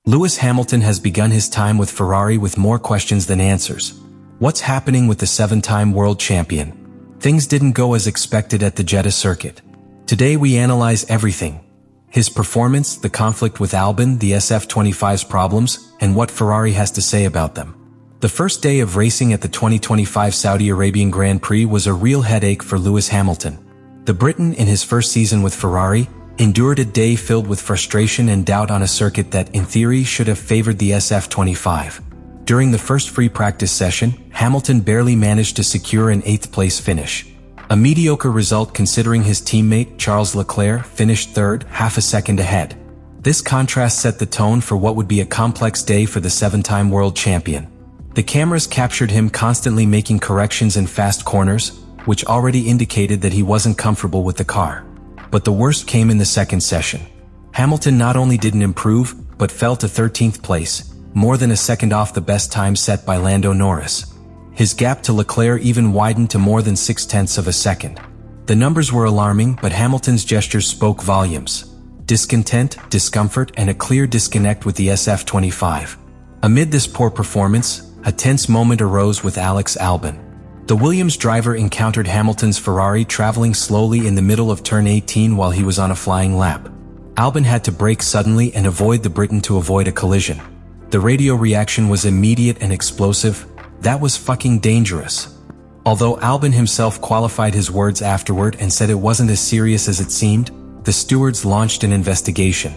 Lewis Hamilton has begun his time with Ferrari with more questions than answers. What's happening with the 7-time world champion? Things didn't go as expected at the Jeddah circuit. Today we analyze everything. His performance, the conflict with Albon, the SF25's problems, and what Ferrari has to say about them. The first day of racing at the 2025 Saudi Arabian Grand Prix was a real headache for Lewis Hamilton. The Briton, in his first season with Ferrari, endured a day filled with frustration and doubt on a circuit that, in theory, should have favored the SF25. During the first free practice session, Hamilton barely managed to secure an 8th-place finish. A mediocre result considering his teammate, Charles Leclerc, finished third, half a second ahead. This contrast set the tone for what would be a complex day for the 7-time world champion. The cameras captured him constantly making corrections in fast corners, which already indicated that he wasn't comfortable with the car. But the worst came in the second session. Hamilton not only didn't improve, but fell to 13th place, more than a second off the best time set by Lando Norris. His gap to Leclerc even widened to more than 0.6 of a second. The numbers were alarming, but Hamilton's gestures spoke volumes. Discontent, discomfort, and a clear disconnect with the SF25. Amid this poor performance, a tense moment arose with Alex Albon. The Williams driver encountered Hamilton's Ferrari traveling slowly in the middle of turn 18 while he was on a flying lap. Albon had to brake suddenly and avoid the Briton to avoid a collision. The radio reaction was immediate and explosive. That was fucking dangerous. Although Albon himself qualified his words afterward and said it wasn't as serious as it seemed, the stewards launched an investigation.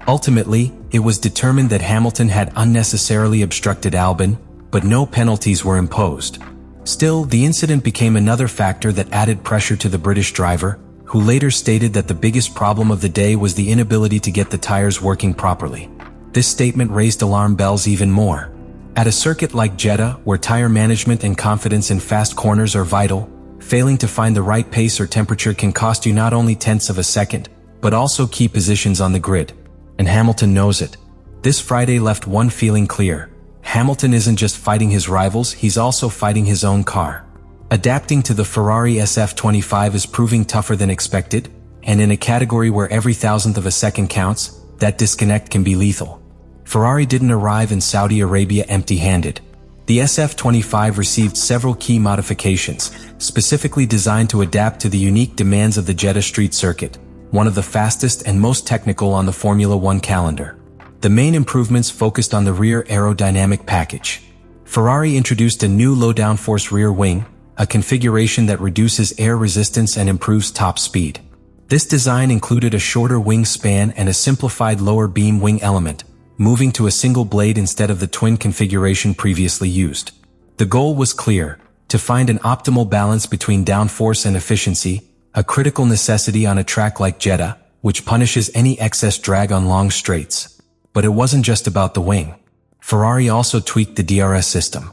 Ultimately, it was determined that Hamilton had unnecessarily obstructed Albon, but no penalties were imposed. Still, the incident became another factor that added pressure to the British driver, who later stated that the biggest problem of the day was the inability to get the tires working properly. This statement raised alarm bells even more. At a circuit like Jeddah, where tire management and confidence in fast corners are vital, failing to find the right pace or temperature can cost you not only tenths of a second, but also key positions on the grid. And Hamilton knows it. This Friday left one feeling clear. Hamilton isn't just fighting his rivals, he's also fighting his own car. Adapting to the Ferrari SF25 is proving tougher than expected, and in a category where every thousandth of a second counts, that disconnect can be lethal. Ferrari didn't arrive in Saudi Arabia empty-handed. The SF25 received several key modifications, specifically designed to adapt to the unique demands of the Jeddah street circuit, one of the fastest and most technical on the Formula One calendar. The main improvements focused on the rear aerodynamic package. Ferrari introduced a new low-downforce rear wing, a configuration that reduces air resistance and improves top speed. This design included a shorter wingspan and a simplified lower beam wing element, moving to a single blade instead of the twin configuration previously used. The goal was clear: to find an optimal balance between downforce and efficiency, a critical necessity on a track like Jeddah, which punishes any excess drag on long straights. But it wasn't just about the wing. Ferrari also tweaked the DRS system.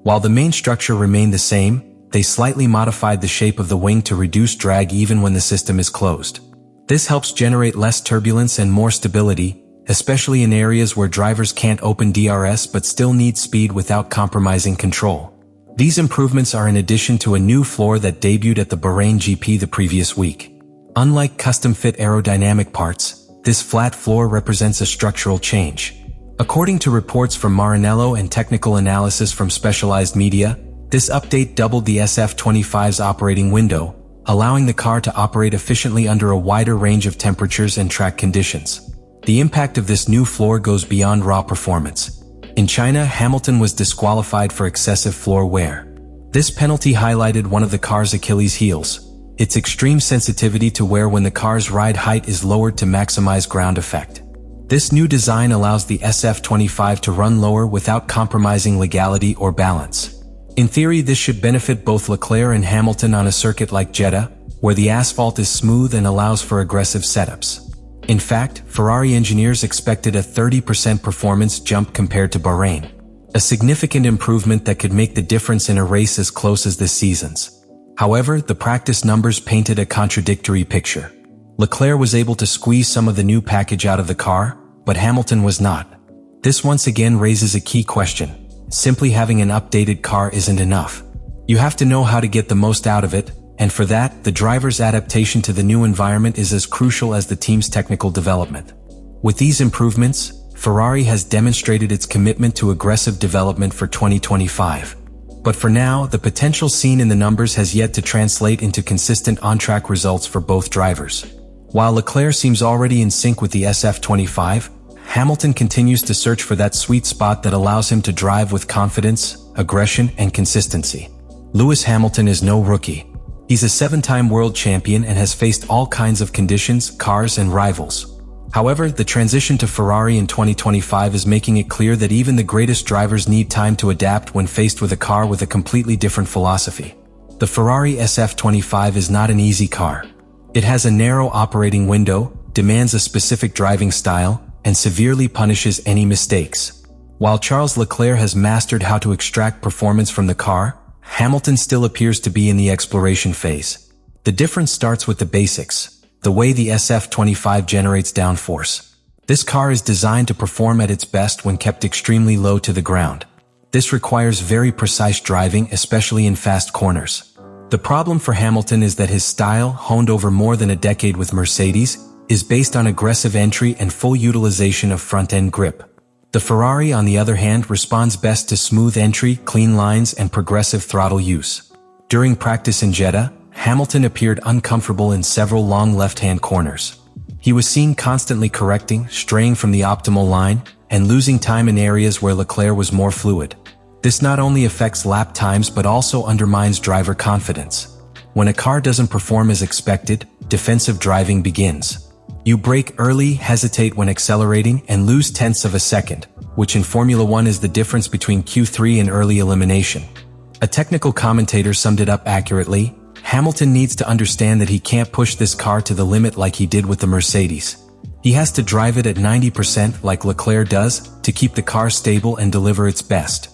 While the main structure remained the same, they slightly modified the shape of the wing to reduce drag even when the system is closed. This helps generate less turbulence and more stability, especially in areas where drivers can't open DRS but still need speed without compromising control. These improvements are in addition to a new floor that debuted at the Bahrain GP the previous week. Unlike custom-fit aerodynamic parts, this flat floor represents a structural change. According to reports from Maranello and technical analysis from specialized media, this update doubled the SF25's operating window, allowing the car to operate efficiently under a wider range of temperatures and track conditions. The impact of this new floor goes beyond raw performance. In China, Hamilton was disqualified for excessive floor wear. This penalty highlighted one of the car's Achilles heels: its extreme sensitivity to wear when the car's ride height is lowered to maximize ground effect. This new design allows the SF25 to run lower without compromising legality or balance. In theory, this should benefit both Leclerc and Hamilton on a circuit like Jeddah, where the asphalt is smooth and allows for aggressive setups. In fact, Ferrari engineers expected a 30% performance jump compared to Bahrain, a significant improvement that could make the difference in a race as close as this season's. However, the practice numbers painted a contradictory picture. Leclerc was able to squeeze some of the new package out of the car, but Hamilton was not. This once again raises a key question. Simply having an updated car isn't enough. You have to know how to get the most out of it, and for that, the driver's adaptation to the new environment is as crucial as the team's technical development. With these improvements, Ferrari has demonstrated its commitment to aggressive development for 2025. But for now, the potential seen in the numbers has yet to translate into consistent on-track results for both drivers. While Leclerc seems already in sync with the SF25, Hamilton continues to search for that sweet spot that allows him to drive with confidence, aggression, and consistency. Lewis Hamilton is no rookie. He's a 7-time world champion and has faced all kinds of conditions, cars, and rivals. However, the transition to Ferrari in 2025 is making it clear that even the greatest drivers need time to adapt when faced with a car with a completely different philosophy. The Ferrari SF25 is not an easy car. It has a narrow operating window, demands a specific driving style, and severely punishes any mistakes. While Charles Leclerc has mastered how to extract performance from the car, Hamilton still appears to be in the exploration phase. The difference starts with the basics, the way the SF25 generates downforce. This car is designed to perform at its best when kept extremely low to the ground. This requires very precise driving, especially in fast corners. The problem for Hamilton is that his style, honed over more than a decade with Mercedes, is based on aggressive entry and full utilization of front-end grip. The Ferrari, on the other hand, responds best to smooth entry, clean lines, and progressive throttle use. During practice in Jeddah, Hamilton appeared uncomfortable in several long left-hand corners. He was seen constantly correcting, straying from the optimal line, and losing time in areas where Leclerc was more fluid. This not only affects lap times but also undermines driver confidence. When a car doesn't perform as expected, defensive driving begins. You brake early, hesitate when accelerating, and lose tenths of a second, which in Formula 1 is the difference between Q3 and early elimination. A technical commentator summed it up accurately: Hamilton needs to understand that he can't push this car to the limit like he did with the Mercedes. He has to drive it at 90% like Leclerc does to keep the car stable and deliver its best.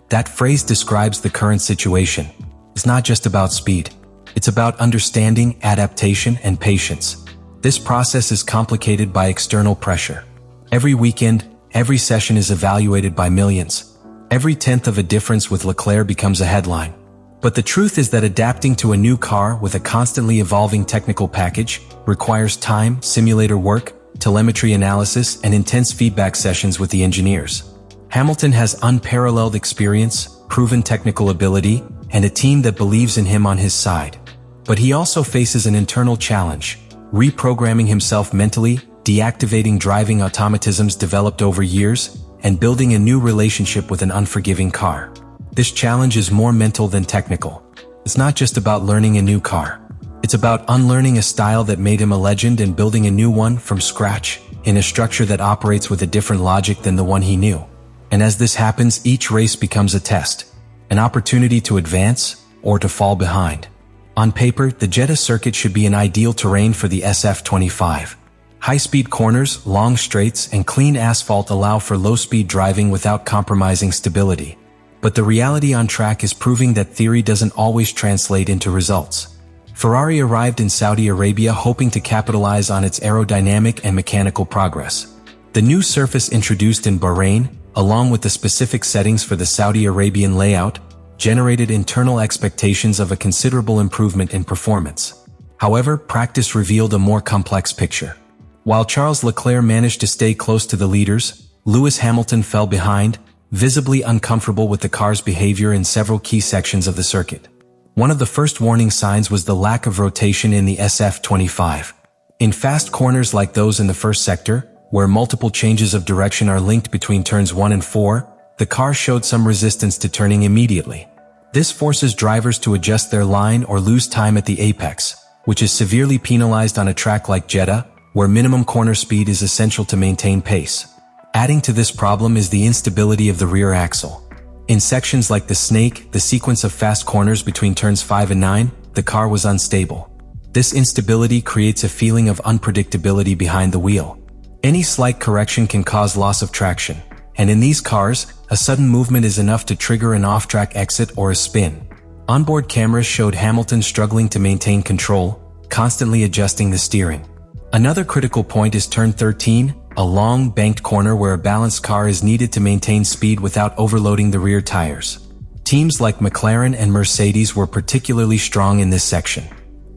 That phrase describes the current situation. It's not just about speed. It's about understanding, adaptation, and patience. This process is complicated by external pressure. Every weekend, every session is evaluated by millions. Every tenth of a difference with Leclerc becomes a headline. But the truth is that adapting to a new car with a constantly evolving technical package requires time, simulator work, telemetry analysis, and intense feedback sessions with the engineers. Hamilton has unparalleled experience, proven technical ability, and a team that believes in him on his side. But he also faces an internal challenge: reprogramming himself mentally, deactivating driving automatisms developed over years, and building a new relationship with an unforgiving car. This challenge is more mental than technical. It's not just about learning a new car. It's about unlearning a style that made him a legend and building a new one from scratch, in a structure that operates with a different logic than the one he knew. And as this happens, each race becomes a test, an opportunity to advance or to fall behind. On paper, the Jeddah circuit should be an ideal terrain for the SF25. High-speed corners, long straights, and clean asphalt allow for low-speed driving without compromising stability. But the reality on track is proving that theory doesn't always translate into results. Ferrari arrived in Saudi Arabia hoping to capitalize on its aerodynamic and mechanical progress. The new surface introduced in Bahrain, along with the specific settings for the Saudi Arabian layout, generated internal expectations of a considerable improvement in performance. However, practice revealed a more complex picture. While Charles Leclerc managed to stay close to the leaders, Lewis Hamilton fell behind, visibly uncomfortable with the car's behavior in several key sections of the circuit. One of the first warning signs was the lack of rotation in the SF25. In fast corners like those in the first sector, where multiple changes of direction are linked between turns 1 and 4, the car showed some resistance to turning immediately. This forces drivers to adjust their line or lose time at the apex, which is severely penalized on a track like Jeddah, where minimum corner speed is essential to maintain pace. Adding to this problem is the instability of the rear axle. In sections like the Snake, the sequence of fast corners between turns 5 and 9, the car was unstable. This instability creates a feeling of unpredictability behind the wheel. Any slight correction can cause loss of traction, and in these cars, a sudden movement is enough to trigger an off-track exit or a spin. Onboard cameras showed Hamilton struggling to maintain control, constantly adjusting the steering. Another critical point is turn 13, a long, banked corner where a balanced car is needed to maintain speed without overloading the rear tires. Teams like McLaren and Mercedes were particularly strong in this section.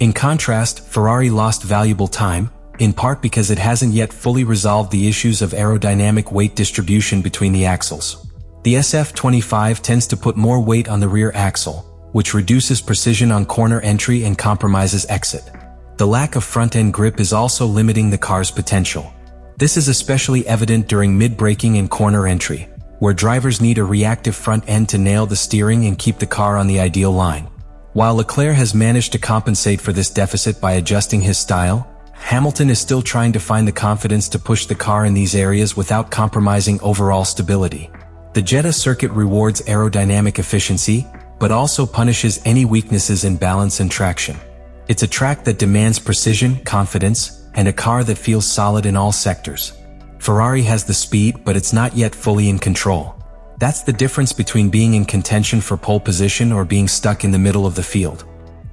In contrast, Ferrari lost valuable time, in part because it hasn't yet fully resolved the issues of aerodynamic weight distribution between the axles. The SF25 tends to put more weight on the rear axle, which reduces precision on corner entry and compromises exit. The lack of front-end grip is also limiting the car's potential. This is especially evident during mid-braking and corner entry, where drivers need a reactive front end to nail the steering and keep the car on the ideal line. While Leclerc has managed to compensate for this deficit by adjusting his style, Hamilton is still trying to find the confidence to push the car in these areas without compromising overall stability. The Jeddah circuit rewards aerodynamic efficiency, but also punishes any weaknesses in balance and traction. It's a track that demands precision, confidence, and a car that feels solid in all sectors. Ferrari has the speed, but it's not yet fully in control. That's the difference between being in contention for pole position or being stuck in the middle of the field.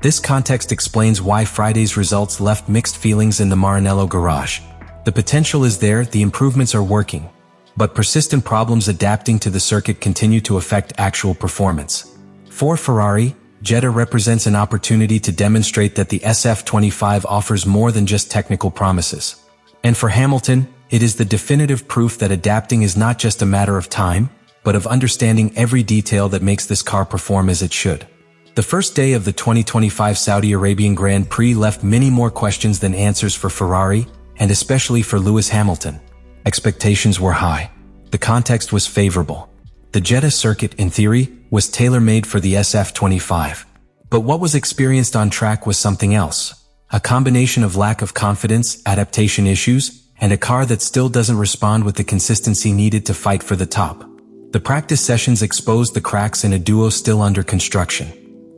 This context explains why Friday's results left mixed feelings in the Maranello garage. The potential is there, the improvements are working, but persistent problems adapting to the circuit continue to affect actual performance. For Ferrari, Jeddah represents an opportunity to demonstrate that the SF25 offers more than just technical promises. And for Hamilton, it is the definitive proof that adapting is not just a matter of time, but of understanding every detail that makes this car perform as it should. The first day of the 2025 Saudi Arabian Grand Prix left many more questions than answers for Ferrari, and especially for Lewis Hamilton. Expectations were high. The context was favorable. The Jeddah circuit, in theory, was tailor-made for the SF25. But what was experienced on track was something else. A combination of lack of confidence, adaptation issues, and a car that still doesn't respond with the consistency needed to fight for the top. The practice sessions exposed the cracks in a duo still under construction.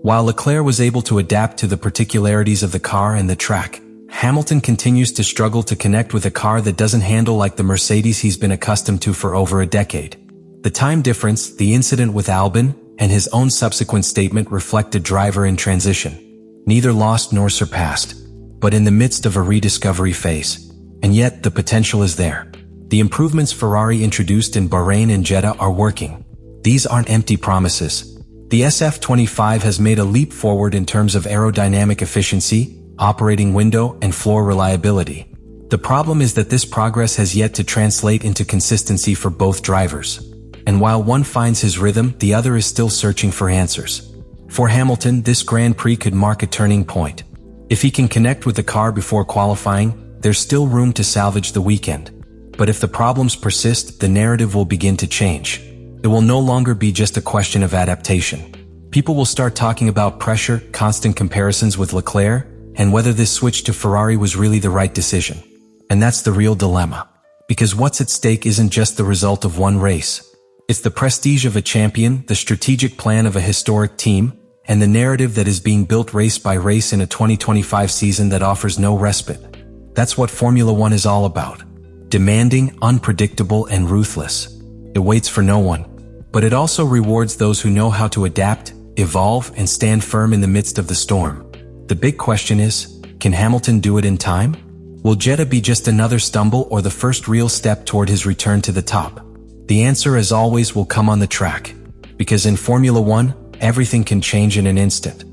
While Leclerc was able to adapt to the particularities of the car and the track, Hamilton continues to struggle to connect with a car that doesn't handle like the Mercedes he's been accustomed to for over a decade. The time difference, the incident with Albon, and his own subsequent statement reflect a driver in transition. Neither lost nor surpassed, but in the midst of a rediscovery phase. And yet, the potential is there. The improvements Ferrari introduced in Bahrain and Jeddah are working. These aren't empty promises. The SF25 has made a leap forward in terms of aerodynamic efficiency, operating window, and floor reliability. The problem is that this progress has yet to translate into consistency for both drivers. And while one finds his rhythm, the other is still searching for answers. For Hamilton, this Grand Prix could mark a turning point. If he can connect with the car before qualifying, there's still room to salvage the weekend. But if the problems persist, the narrative will begin to change. It will no longer be just a question of adaptation. People will start talking about pressure, constant comparisons with Leclerc, and whether this switch to Ferrari was really the right decision. And that's the real dilemma. Because what's at stake isn't just the result of one race. It's the prestige of a champion, the strategic plan of a historic team, and the narrative that is being built race by race in a 2025 season that offers no respite. That's what Formula One is all about. Demanding, unpredictable, and ruthless. It waits for no one. But it also rewards those who know how to adapt, evolve, and stand firm in the midst of the storm. The big question is, can Hamilton do it in time? Will Jeddah be just another stumble or the first real step toward his return to the top? The answer, as always, will come on the track. Because in Formula One, everything can change in an instant.